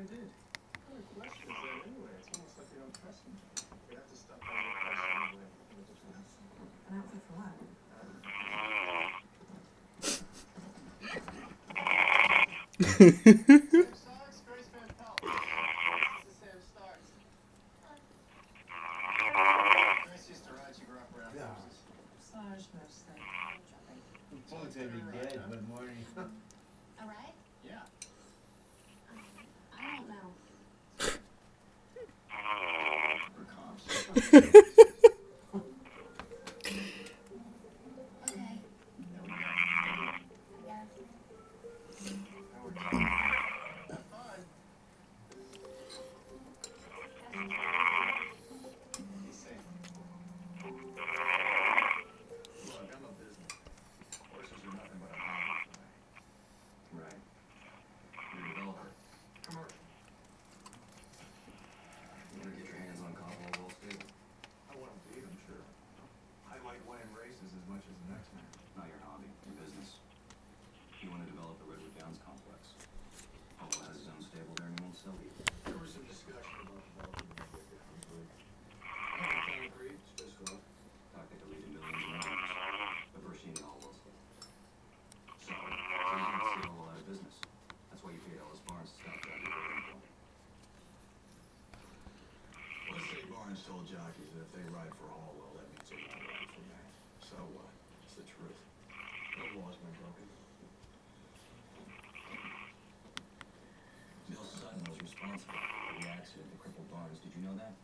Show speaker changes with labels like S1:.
S1: they did. What kind of question is that anyway? It's almost like they don't trust me. They have to stop by their place anyway.
S2: An outfit for what? Massage mostly.
S3: It's gonna be dead by morning.
S4: Alright?
S1: Yeah.
S4: I don't know.
S1: For cops.
S4: Okay.
S1: There we go.
S4: I guess.
S1: That works out. Have fun. Be safe. Look, I'm a businessman. Horses are nothing but a hobby for me. Right. You're a developer. Commercial.
S5: You wanna get your hands on Caldwell Wall Street?
S1: I want to beat him, sure. I like winning races as much as the next man.
S5: Not your hobby, your business. You wanna develop the Redwood Downs complex. Caldwell has his own stable there and he won't sell to you.
S1: There was some discussion about developing the Redwood Downs, but I can't agree. It's just what.
S5: Doc, they could lead to millions in earnings. But first you need Caldwell's stable. So you can see Caldwell out of business. That's why you paid Ellis Barnes to stop driving your employee.
S1: Let's say Barnes told jockeys that if they ride for Hallwell, that means they won't ride for me. So what? It's the truth. No law's been broken.
S5: Bill Sutton was responsible for the accident that crippled Barnes. Did you know that?